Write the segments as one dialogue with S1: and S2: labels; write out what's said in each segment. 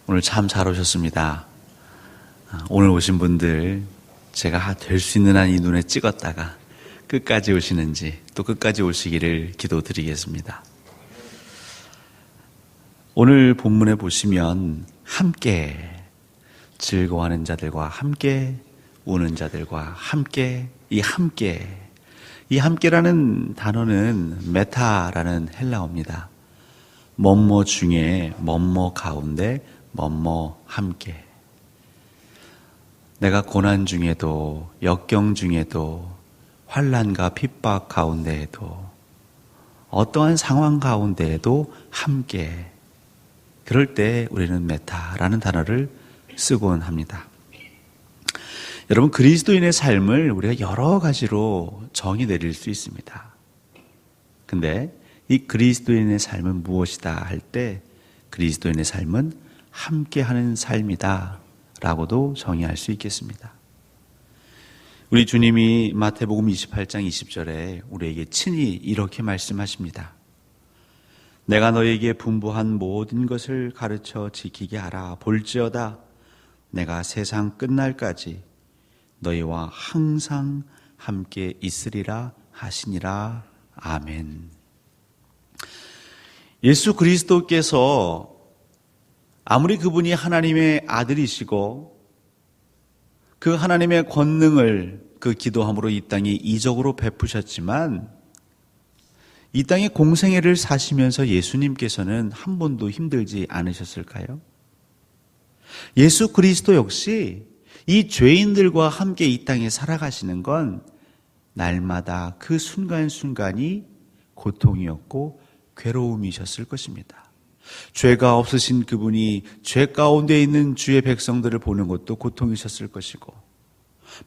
S1: 오늘 참 잘 오셨습니다. 오늘 오신 분들 제가 될 수 있는 한 이 눈에 찍었다가 끝까지 오시는지 또 끝까지 오시기를 기도드리겠습니다. 오늘 본문에 보시면 함께 즐거워하는 자들과 함께 우는 자들과 함께 이 함께라는 단어는 메타라는 헬라어입니다. 뭐뭐 중에 뭐뭐 가운데 뭐뭐 함께. 내가 고난 중에도 역경 중에도 환난과 핍박 가운데에도 어떠한 상황 가운데에도 함께. 그럴 때 우리는 메타라는 단어를 쓰곤 합니다. 여러분, 그리스도인의 삶을 우리가 여러 가지로 정의 내릴 수 있습니다. 근데 이 그리스도인의 삶은 무엇이다 할 때 그리스도인의 삶은 함께하는 삶이다 라고도 정의할 수 있겠습니다. 우리 주님이 마태복음 28장 20절에 우리에게 친히 이렇게 말씀하십니다. 내가 너에게 분부한 모든 것을 가르쳐 지키게 하라. 볼지어다 내가 세상 끝날까지 너희와 항상 함께 있으리라 하시니라. 아멘. 예수 그리스도께서 아무리 그분이 하나님의 아들이시고 그 하나님의 권능을 그 기도함으로 이 땅에 이적으로 베푸셨지만 이 땅에 공생애를 사시면서 예수님께서는 한 번도 힘들지 않으셨을까요? 예수 그리스도 역시 이 죄인들과 함께 이 땅에 살아가시는 건 날마다 그 순간순간이 고통이었고 괴로움이셨을 것입니다. 죄가 없으신 그분이 죄 가운데 있는 주의 백성들을 보는 것도 고통이셨을 것이고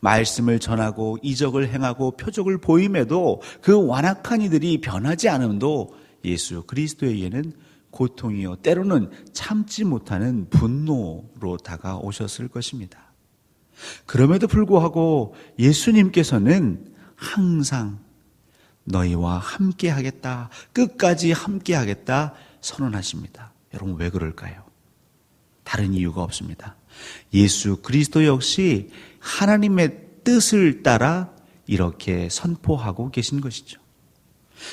S1: 말씀을 전하고 이적을 행하고 표적을 보임에도 그 완악한 이들이 변하지 않음도 예수 그리스도에게는 고통이요 때로는 참지 못하는 분노로 다가오셨을 것입니다. 그럼에도 불구하고 예수님께서는 항상 너희와 함께 하겠다, 끝까지 함께 하겠다 선언하십니다. 여러분, 왜 그럴까요? 다른 이유가 없습니다. 예수 그리스도 역시 하나님의 뜻을 따라 이렇게 선포하고 계신 것이죠.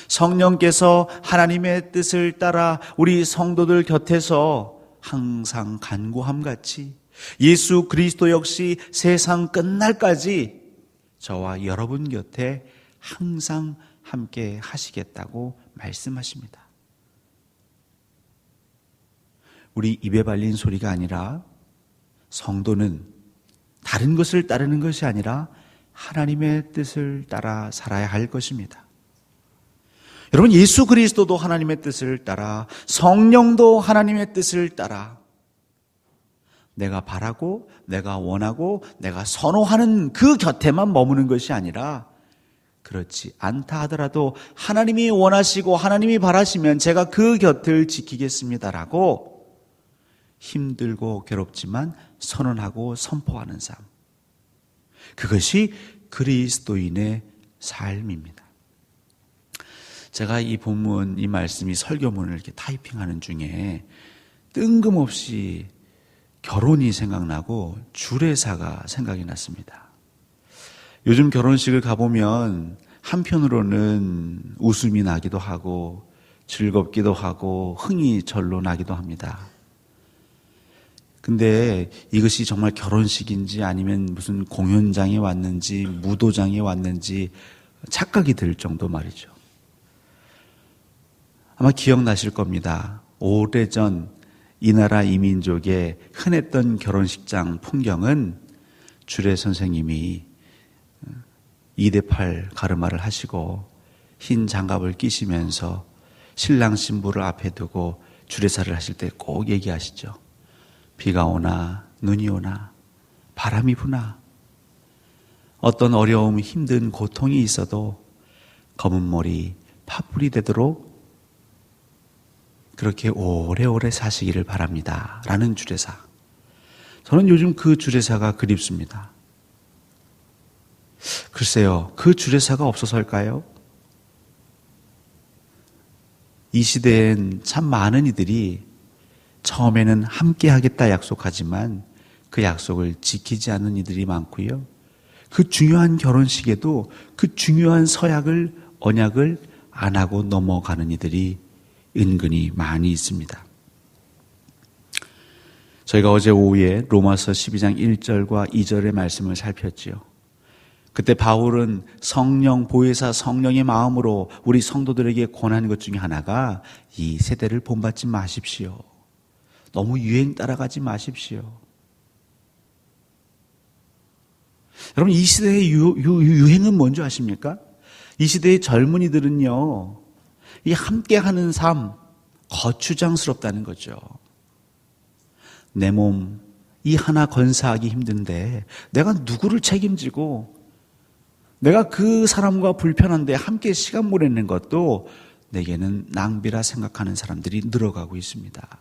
S1: 성령께서 하나님의 뜻을 따라 우리 성도들 곁에서 항상 간구함같이 예수 그리스도 역시 세상 끝날까지 저와 여러분 곁에 항상 함께 하시겠다고 말씀하십니다. 우리 입에 발린 소리가 아니라 성도는 다른 것을 따르는 것이 아니라 하나님의 뜻을 따라 살아야 할 것입니다. 여러분, 예수 그리스도도 하나님의 뜻을 따라 성령도 하나님의 뜻을 따라 내가 바라고 내가 원하고 내가 선호하는 그 곁에만 머무는 것이 아니라 그렇지 않다 하더라도 하나님이 원하시고 하나님이 바라시면 제가 그 곁을 지키겠습니다라고 힘들고 괴롭지만 선언하고 선포하는 삶. 그것이 그리스도인의 삶입니다. 제가 이 본문, 이 말씀이 설교문을 이렇게 타이핑하는 중에 뜬금없이 결혼이 생각나고 주례사가 생각이 났습니다. 요즘 결혼식을 가보면 한편으로는 웃음이 나기도 하고 즐겁기도 하고 흥이 절로 나기도 합니다. 근데 이것이 정말 결혼식인지 아니면 무슨 공연장에 왔는지 무도장에 왔는지 착각이 들 정도 말이죠. 아마 기억나실 겁니다. 오래전 이 나라 이민족의 흔했던 결혼식장 풍경은 주례 선생님이 2대8 가르마를 하시고 흰 장갑을 끼시면서 신랑 신부를 앞에 두고 주례사를 하실 때 꼭 얘기하시죠. 비가 오나 눈이 오나 바람이 부나 어떤 어려움, 힘든 고통이 있어도 검은 머리 팥불이 되도록 그렇게 오래오래 사시기를 바랍니다 라는 주례사. 저는 요즘 그 주례사가 그립습니다. 글쎄요, 그 주례사가 없어서일까요? 이 시대엔 참 많은 이들이 처음에는 함께 하겠다 약속하지만 그 약속을 지키지 않는 이들이 많고요. 그 중요한 결혼식에도 그 중요한 서약을, 언약을 안 하고 넘어가는 이들이 은근히 많이 있습니다. 저희가 어제 오후에 로마서 12장 1절과 2절의 말씀을 살폈지요. 그때 바울은 성령, 보혜사 성령의 마음으로 우리 성도들에게 권하는 것 중에 하나가 이 세대를 본받지 마십시오. 너무 유행 따라가지 마십시오. 여러분, 이 시대의 유행은 뭔지 아십니까? 이 시대의 젊은이들은요, 이 함께하는 삶, 거추장스럽다는 거죠. 내 몸, 이 하나 건사하기 힘든데 내가 누구를 책임지고 내가 그 사람과 불편한데 함께 시간 보내는 것도 내게는 낭비라 생각하는 사람들이 늘어가고 있습니다.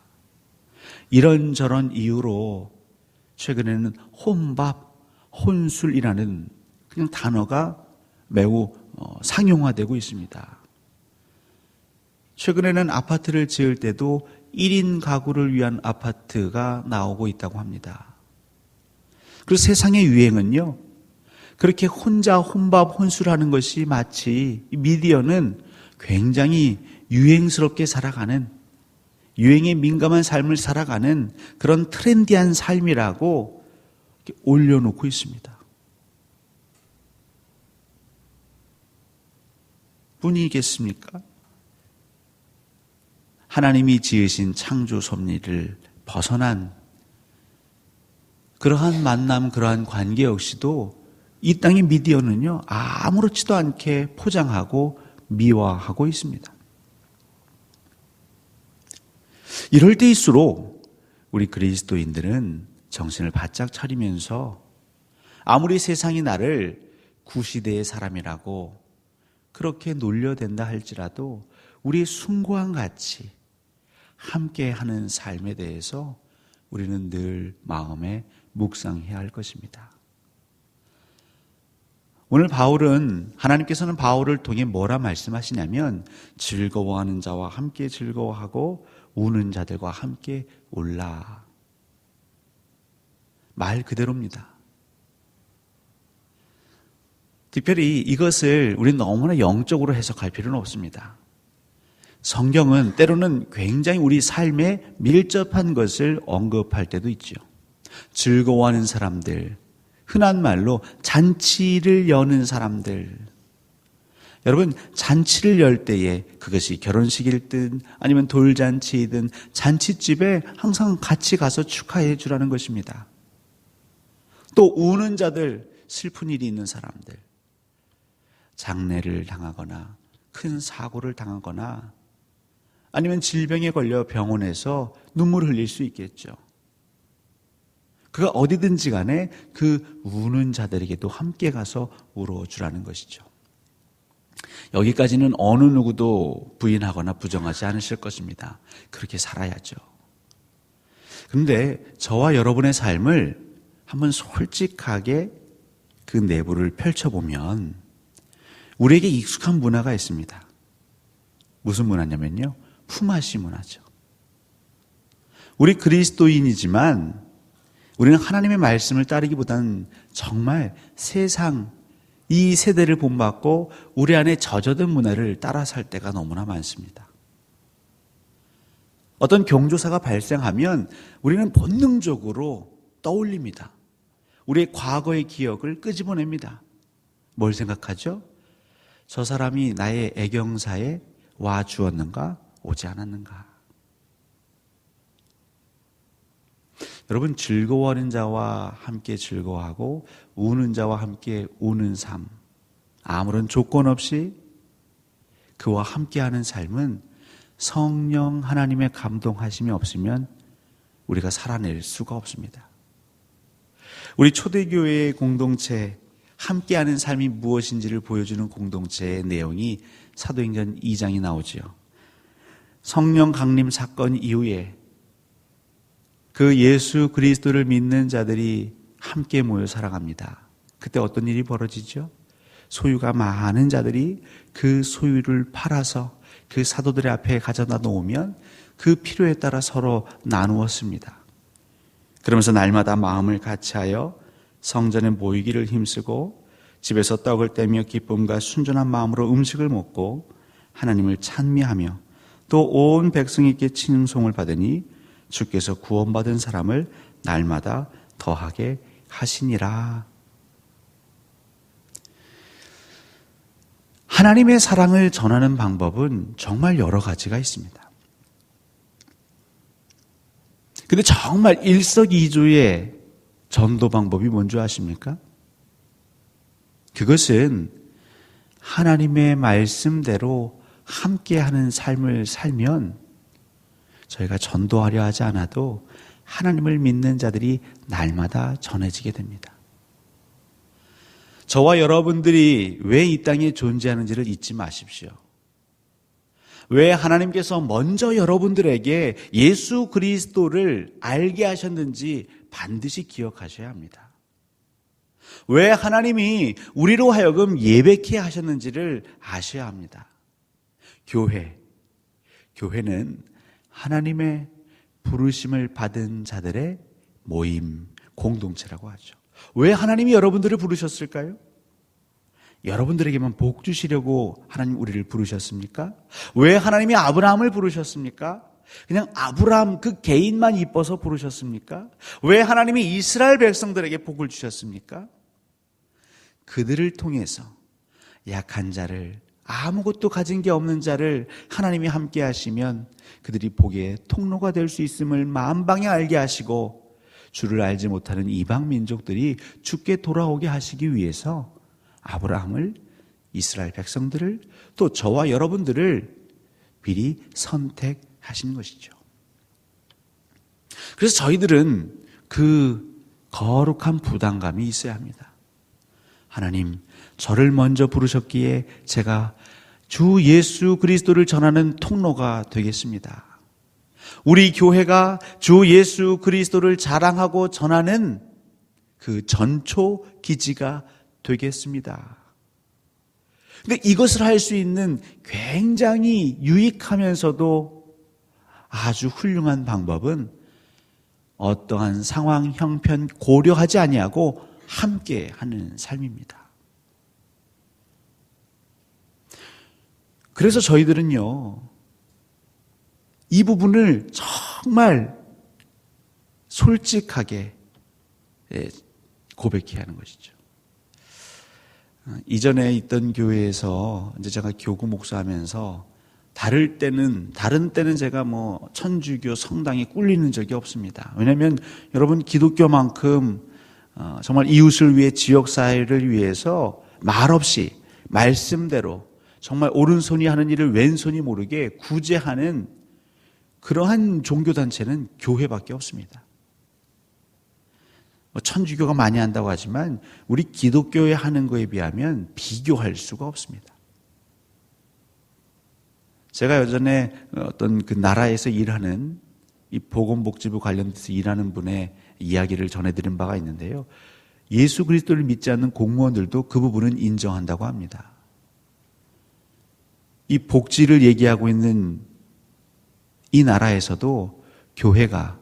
S1: 이런저런 이유로 최근에는 혼밥, 혼술이라는 그냥 단어가 매우 상용화되고 있습니다. 최근에는 아파트를 지을 때도 1인 가구를 위한 아파트가 나오고 있다고 합니다. 그리고 세상의 유행은요, 그렇게 혼자 혼밥 혼술하는 것이 마치 미디어는 굉장히 유행스럽게 살아가는, 유행에 민감한 삶을 살아가는 그런 트렌디한 삶이라고 이렇게 올려놓고 있습니다. 뿐이겠습니까? 하나님이 지으신 창조 섭리를 벗어난 그러한 만남, 그러한 관계 역시도 이 땅의 미디어는요, 아무렇지도 않게 포장하고 미화하고 있습니다. 이럴 때일수록 우리 그리스도인들은 정신을 바짝 차리면서 아무리 세상이 나를 구시대의 사람이라고 그렇게 놀려댄다 할지라도 우리의 숭고한 가치, 함께하는 삶에 대해서 우리는 늘 마음에 묵상해야 할 것입니다. 오늘 바울은, 하나님께서는 바울을 통해 뭐라 말씀하시냐면 즐거워하는 자와 함께 즐거워하고 우는 자들과 함께 울라. 말 그대로입니다. 특별히 이것을 우리는 너무나 영적으로 해석할 필요는 없습니다. 성경은 때로는 굉장히 우리 삶에 밀접한 것을 언급할 때도 있죠. 즐거워하는 사람들, 흔한 말로 잔치를 여는 사람들. 여러분, 잔치를 열 때에 그것이 결혼식이든 아니면 돌잔치이든 잔치집에 항상 같이 가서 축하해 주라는 것입니다. 또 우는 자들, 슬픈 일이 있는 사람들, 장례를 당하거나 큰 사고를 당하거나 아니면 질병에 걸려 병원에서 눈물을 흘릴 수 있겠죠. 그가 어디든지 간에 그 우는 자들에게도 함께 가서 울어주라는 것이죠. 여기까지는 어느 누구도 부인하거나 부정하지 않으실 것입니다. 그렇게 살아야죠. 그런데 저와 여러분의 삶을 한번 솔직하게 그 내부를 펼쳐보면 우리에게 익숙한 문화가 있습니다. 무슨 문화냐면요, 품앗이 문화죠. 우리 그리스도인이지만 우리는 하나님의 말씀을 따르기보다는 정말 세상, 이 세대를 본받고 우리 안에 젖어든 문화를 따라 살 때가 너무나 많습니다. 어떤 경조사가 발생하면 우리는 본능적으로 떠올립니다. 우리의 과거의 기억을 끄집어냅니다. 뭘 생각하죠? 저 사람이 나의 애경사에 와 주었는가? 오지 않았는가? 여러분, 즐거워하는 자와 함께 즐거워하고 우는 자와 함께 우는 삶, 아무런 조건 없이 그와 함께하는 삶은 성령 하나님의 감동하심이 없으면 우리가 살아낼 수가 없습니다. 우리 초대교회의 공동체, 함께하는 삶이 무엇인지를 보여주는 공동체의 내용이 사도행전 2장이 나오지요. 성령 강림 사건 이후에 그 예수 그리스도를 믿는 자들이 함께 모여 살아갑니다. 그때 어떤 일이 벌어지죠? 소유가 많은 자들이 그 소유를 팔아서 그 사도들의 앞에 가져다 놓으면 그 필요에 따라 서로 나누었습니다. 그러면서 날마다 마음을 같이하여 성전에 모이기를 힘쓰고 집에서 떡을 떼며 기쁨과 순전한 마음으로 음식을 먹고 하나님을 찬미하며 또 온 백성에게 칭송을 받으니 주께서 구원받은 사람을 날마다 더하게 하시니라. 하나님의 사랑을 전하는 방법은 정말 여러 가지가 있습니다. 근데 정말 일석이조의 전도 방법이 뭔지 아십니까? 그것은 하나님의 말씀대로 함께하는 삶을 살면 저희가 전도하려 하지 않아도 하나님을 믿는 자들이 날마다 전해지게 됩니다. 저와 여러분들이 왜 이 땅에 존재하는지를 잊지 마십시오. 왜 하나님께서 먼저 여러분들에게 예수 그리스도를 알게 하셨는지 반드시 기억하셔야 합니다. 왜 하나님이 우리로 하여금 예배케 하셨는지를 아셔야 합니다. 교회는 하나님의 부르심을 받은 자들의 모임, 공동체라고 하죠. 왜 하나님이 여러분들을 부르셨을까요? 여러분들에게만 복 주시려고 하나님 우리를 부르셨습니까? 왜 하나님이 아브라함을 부르셨습니까? 그냥 아브라함 그 개인만 이뻐서 부르셨습니까? 왜 하나님이 이스라엘 백성들에게 복을 주셨습니까? 그들을 통해서 약한 자를, 아무것도 가진 게 없는 자를 하나님이 함께 하시면 그들이 복의 통로가 될 수 있음을 만방에 알게 하시고 주를 알지 못하는 이방 민족들이 주께 돌아오게 하시기 위해서 아브라함을, 이스라엘 백성들을, 또 저와 여러분들을 미리 선택하신 것이죠. 그래서 저희들은 그 거룩한 부담감이 있어야 합니다. 하나님, 저를 먼저 부르셨기에 제가 주 예수 그리스도를 전하는 통로가 되겠습니다. 우리 교회가 주 예수 그리스도를 자랑하고 전하는 그 전초 기지가 되겠습니다. 근데 이것을 할 수 있는 굉장히 유익하면서도 아주 훌륭한 방법은 어떠한 상황, 형편 고려하지 아니하고 함께 하는 삶입니다. 그래서 저희들은요, 이 부분을 정말 솔직하게 고백해야 하는 것이죠. 이전에 있던 교회에서 이제 제가 교구 목사하면서 다른 때는 제가 천주교 성당에 꿀리는 적이 없습니다. 왜냐하면 여러분 기독교만큼 정말 이웃을 위해 지역사회를 위해서 말없이 말씀대로 정말 오른손이 하는 일을 왼손이 모르게 구제하는 그러한 종교단체는 교회밖에 없습니다. 천주교가 많이 한다고 하지만 우리 기독교에 하는 거에 비하면 비교할 수가 없습니다. 제가 예전에 어떤 그 나라에서 일하는 이 보건복지부 관련돼서 일하는 분의 이야기를 전해드린 바가 있는데요. 예수 그리스도를 믿지 않는 공무원들도 그 부분은 인정한다고 합니다. 이 복지를 얘기하고 있는 이 나라에서도 교회가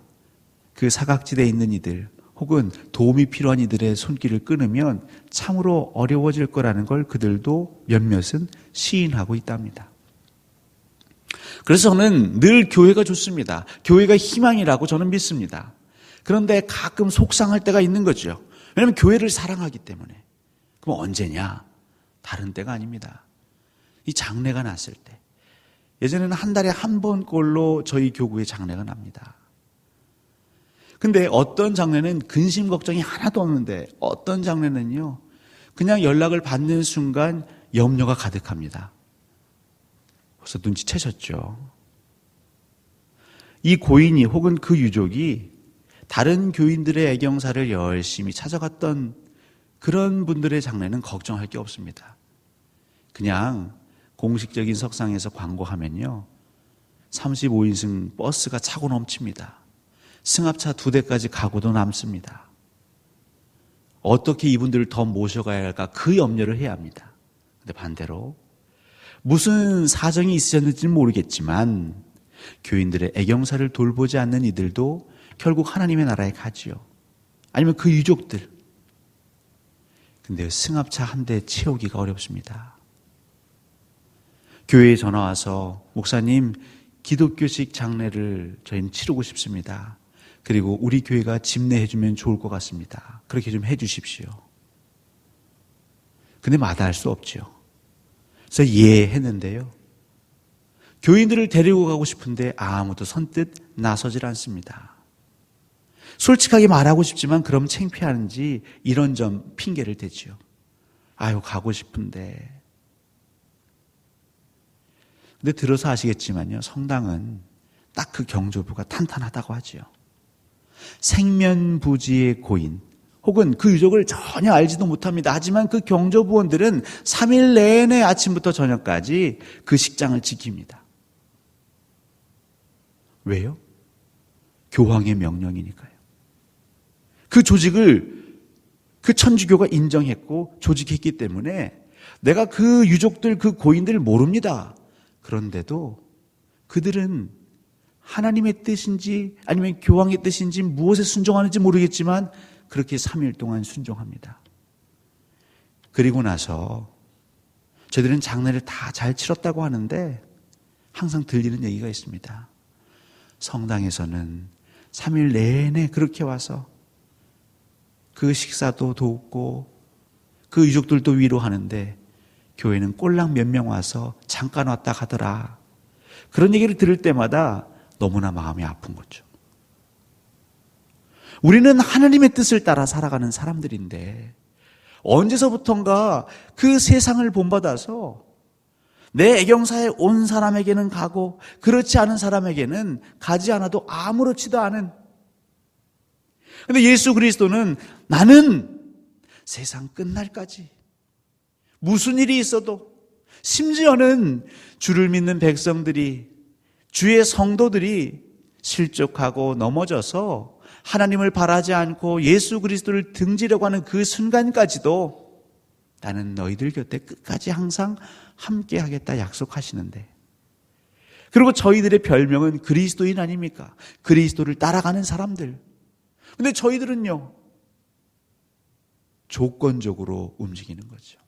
S1: 그 사각지대에 있는 이들 혹은 도움이 필요한 이들의 손길을 끊으면 참으로 어려워질 거라는 걸 그들도 몇몇은 시인하고 있답니다. 그래서 저는 늘 교회가 좋습니다. 교회가 희망이라고 저는 믿습니다. 그런데 가끔 속상할 때가 있는 거죠. 왜냐하면 교회를 사랑하기 때문에. 그럼 언제냐? 다른 때가 아닙니다. 이 장례가 났을 때. 예전에는 한 달에 한 번꼴로 저희 교구에 장례가 납니다. 근데 어떤 장례는 근심 걱정이 하나도 없는데 어떤 장례는요, 그냥 연락을 받는 순간 염려가 가득합니다. 벌써 눈치채셨죠? 이 고인이 혹은 그 유족이 다른 교인들의 애경사를 열심히 찾아갔던 그런 분들의 장례는 걱정할 게 없습니다. 그냥 공식적인 석상에서 광고하면요, 35인승 버스가 차고 넘칩니다. 승합차 2대까지 가고도 남습니다. 어떻게 이분들을 더 모셔가야 할까 그 염려를 해야 합니다. 근데 반대로 무슨 사정이 있으셨는지는 모르겠지만 교인들의 애경사를 돌보지 않는 이들도 결국 하나님의 나라에 가지요. 아니면 그 유족들. 근데 승합차 한 대 채우기가 어렵습니다. 교회에 전화 와서 목사님 기독교식 장례를 저희는 치르고 싶습니다. 그리고 우리 교회가 집례해 주면 좋을 것 같습니다. 그렇게 좀 해 주십시오. 근데 마다할 수 없죠. 그래서 이해했는데요. 교인들을 데리고 가고 싶은데 아무도 선뜻 나서질 않습니다. 솔직하게 말하고 싶지만 그럼 창피하는지 이런 점 핑계를 대지요. 아유, 가고 싶은데. 근데 들어서 아시겠지만요, 성당은 딱 그 경조부가 탄탄하다고 하지요. 생면부지의 고인 혹은 그 유족을 전혀 알지도 못합니다. 하지만 그 경조부원들은 3일 내내 아침부터 저녁까지 그 식장을 지킵니다. 왜요? 교황의 명령이니까요. 그 조직을 그 천주교가 인정했고 조직했기 때문에 내가 그 유족들, 그 고인들을 모릅니다. 그런데도 그들은 하나님의 뜻인지 아니면 교황의 뜻인지 무엇에 순종하는지 모르겠지만 그렇게 3일 동안 순종합니다. 그리고 나서 저희들은 장례를 다 잘 치렀다고 하는데 항상 들리는 얘기가 있습니다. 성당에서는 3일 내내 그렇게 와서 그 식사도 돕고 그 유족들도 위로하는데 교회는 꼴랑 몇 명 와서 잠깐 왔다 가더라. 그런 얘기를 들을 때마다 너무나 마음이 아픈 거죠. 우리는 하나님의 뜻을 따라 살아가는 사람들인데 언제서부턴가 그 세상을 본받아서 내 애경사에 온 사람에게는 가고 그렇지 않은 사람에게는 가지 않아도 아무렇지도 않은, 근데 예수 그리스도는 나는 세상 끝날까지 무슨 일이 있어도, 심지어는 주를 믿는 백성들이, 주의 성도들이 실족하고 넘어져서 하나님을 바라지 않고 예수 그리스도를 등지려고 하는 그 순간까지도 나는 너희들 곁에 끝까지 항상 함께 하겠다 약속하시는데, 그리고 저희들의 별명은 그리스도인 아닙니까? 그리스도를 따라가는 사람들. 근데 저희들은요, 조건적으로 움직이는 거죠.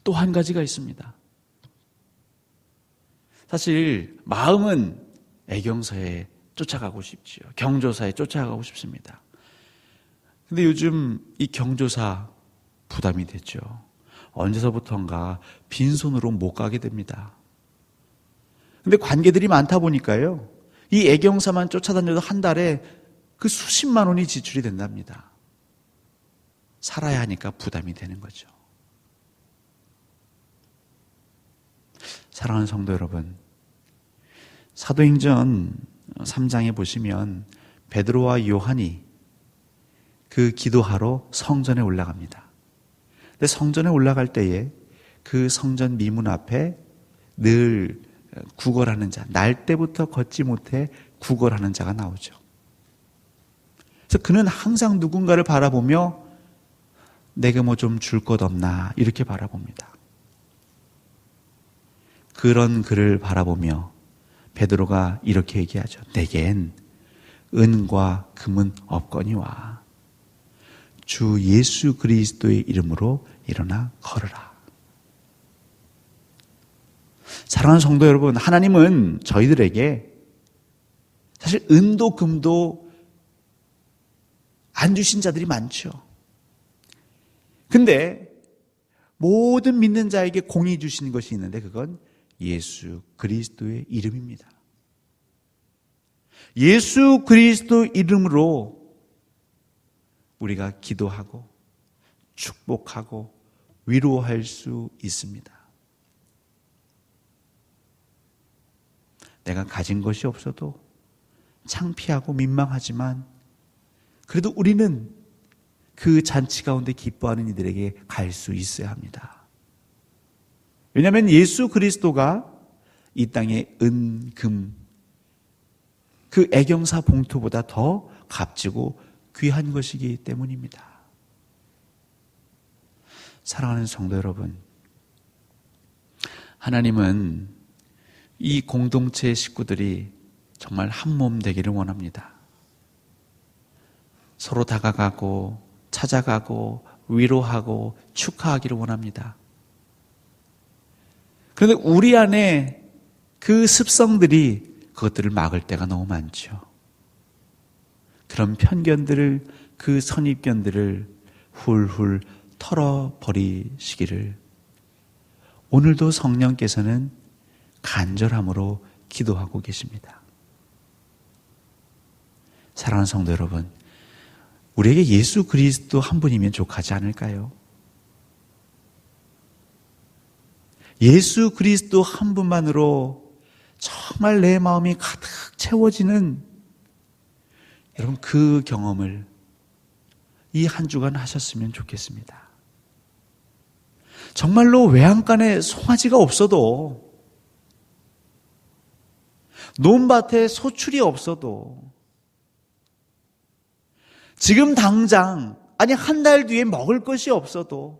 S1: 또 한 가지가 있습니다. 사실 마음은 애경사에 쫓아가고 싶지요. 경조사에 쫓아가고 싶습니다. 근데 요즘 이 경조사 부담이 됐죠. 언제서부턴가 빈손으로 못 가게 됩니다. 근데 관계들이 많다 보니까요, 이 애경사만 쫓아다녀도 한 달에 그 수십만 원이 지출이 된답니다. 살아야 하니까 부담이 되는 거죠. 사랑하는 성도 여러분, 사도행전 3장에 보시면 베드로와 요한이 그 기도하러 성전에 올라갑니다. 근데 성전에 올라갈 때에 그 성전 미문 앞에 늘 구걸하는 자, 날 때부터 걷지 못해 구걸하는 자가 나오죠. 그래서 그는 항상 누군가를 바라보며 내게 뭐 좀 줄 것 없나 이렇게 바라봅니다. 그런 그를 바라보며 베드로가 이렇게 얘기하죠. 내겐 은과 금은 없거니와 주 예수 그리스도의 이름으로 일어나 걸으라. 사랑하는 성도 여러분, 하나님은 저희들에게 사실 은도 금도 안 주신 자들이 많죠. 근데 모든 믿는 자에게 공이 주신 것이 있는데 그건 예수 그리스도의 이름입니다. 예수 그리스도 이름으로 우리가 기도하고 축복하고 위로할 수 있습니다. 내가 가진 것이 없어도 창피하고 민망하지만 그래도 우리는 그 잔치 가운데 기뻐하는 이들에게 갈 수 있어야 합니다. 왜냐하면 예수 그리스도가 이 땅의 은, 금, 그 애경사 봉투보다 더 값지고 귀한 것이기 때문입니다. 사랑하는 성도 여러분, 하나님은 이 공동체의 식구들이 정말 한 몸 되기를 원합니다. 서로 다가가고 찾아가고 위로하고 축하하기를 원합니다. 그런데 우리 안에 그 습성들이 그것들을 막을 때가 너무 많죠. 그런 편견들을, 그 선입견들을 훌훌 털어버리시기를 오늘도 성령께서는 간절함으로 기도하고 계십니다. 사랑하는 성도 여러분, 우리에게 예수 그리스도 한 분이면 족하지 않을까요? 예수 그리스도 한 분만으로 정말 내 마음이 가득 채워지는 여러분 그 경험을 이 한 주간 하셨으면 좋겠습니다. 정말로 외양간에 송아지가 없어도, 논밭에 소출이 없어도, 지금 당장, 아니 한 달 뒤에 먹을 것이 없어도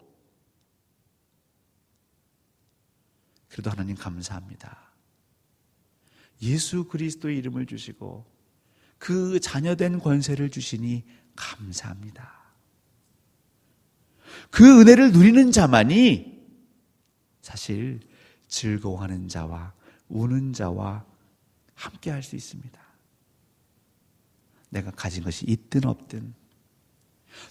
S1: 그래도 하나님 감사합니다. 예수 그리스도의 이름을 주시고 그 자녀된 권세를 주시니 감사합니다. 그 은혜를 누리는 자만이 사실 즐거워하는 자와 우는 자와 함께 할 수 있습니다. 내가 가진 것이 있든 없든,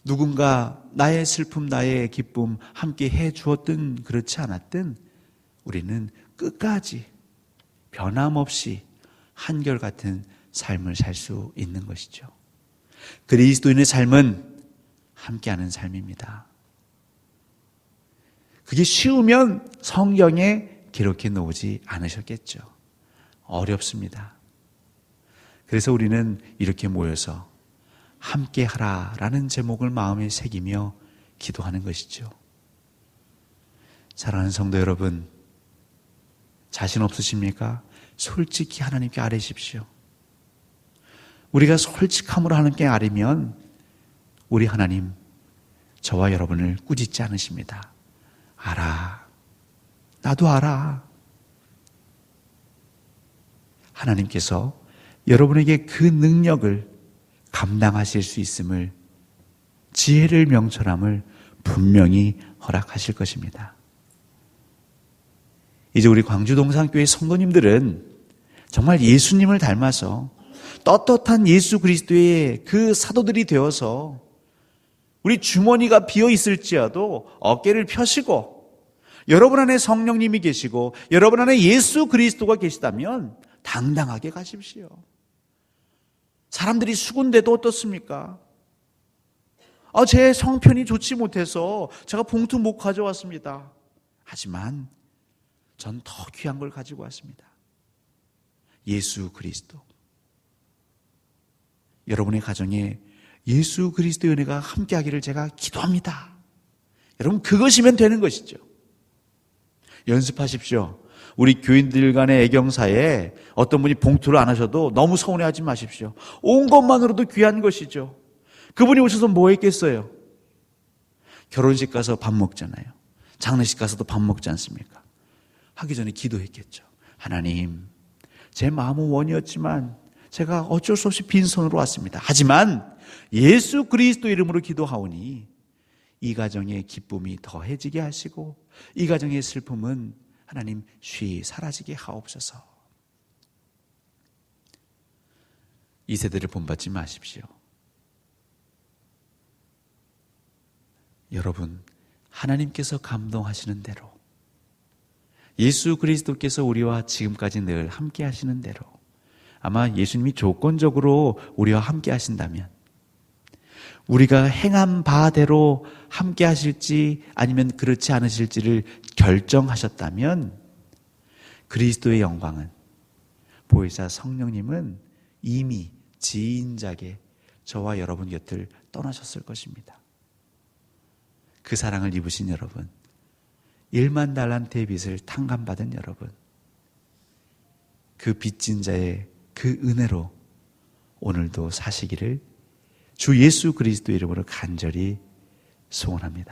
S1: 누군가 나의 슬픔, 나의 기쁨 함께 해 주었든 그렇지 않았든 우리는 끝까지 변함없이 한결같은 삶을 살 수 있는 것이죠. 그리스도인의 삶은 함께하는 삶입니다. 그게 쉬우면 성경에 기록해 놓지 않으셨겠죠. 어렵습니다. 그래서 우리는 이렇게 모여서 함께하라라는 제목을 마음에 새기며 기도하는 것이죠. 사랑하는 성도 여러분, 자신 없으십니까? 솔직히 하나님께 아뢰십시오. 우리가 솔직함으로 하나님께 아뢰면 우리 하나님 저와 여러분을 꾸짖지 않으십니다. 알아. 나도 알아. 하나님께서 여러분에게 그 능력을 감당하실 수 있음을, 지혜를 명철함을 분명히 허락하실 것입니다. 이제 우리 광주동산교회 성도님들은 정말 예수님을 닮아서 떳떳한 예수 그리스도의 그 사도들이 되어서 우리 주머니가 비어 있을지라도 어깨를 펴시고, 여러분 안에 성령님이 계시고 여러분 안에 예수 그리스도가 계시다면 당당하게 가십시오. 사람들이 수군대도 어떻습니까? 제 성편이 좋지 못해서 제가 봉투 못 가져왔습니다. 하지만 전 더 귀한 걸 가지고 왔습니다. 예수 그리스도. 여러분의 가정에 예수 그리스도의 은혜가 함께하기를 제가 기도합니다. 여러분 그것이면 되는 것이죠. 연습하십시오. 우리 교인들 간의 애경사에 어떤 분이 봉투를 안 하셔도 너무 서운해하지 마십시오. 온 것만으로도 귀한 것이죠. 그분이 오셔서 뭐 했겠어요? 결혼식 가서 밥 먹잖아요. 장례식 가서도 밥 먹지 않습니까? 하기 전에 기도했겠죠. 하나님, 제 마음은 원이었지만 제가 어쩔 수 없이 빈손으로 왔습니다. 하지만 예수 그리스도 이름으로 기도하오니 이 가정의 기쁨이 더해지게 하시고 이 가정의 슬픔은 하나님 쉬 사라지게 하옵소서. 이 세대를 본받지 마십시오. 여러분, 하나님께서 감동하시는 대로, 예수 그리스도께서 우리와 지금까지 늘 함께 하시는 대로, 아마 예수님이 조건적으로 우리와 함께 하신다면, 우리가 행한 바대로 함께 하실지 아니면 그렇지 않으실지를 결정하셨다면 그리스도의 영광은, 보혜사 성령님은 이미 지인자게 저와 여러분 곁을 떠나셨을 것입니다. 그 사랑을 입으신 여러분, 1만 달란트의 빚을 탕감받은 여러분, 그 빚진 자의 그 은혜로 오늘도 사시기를 주 예수 그리스도 이름으로 간절히 소원합니다.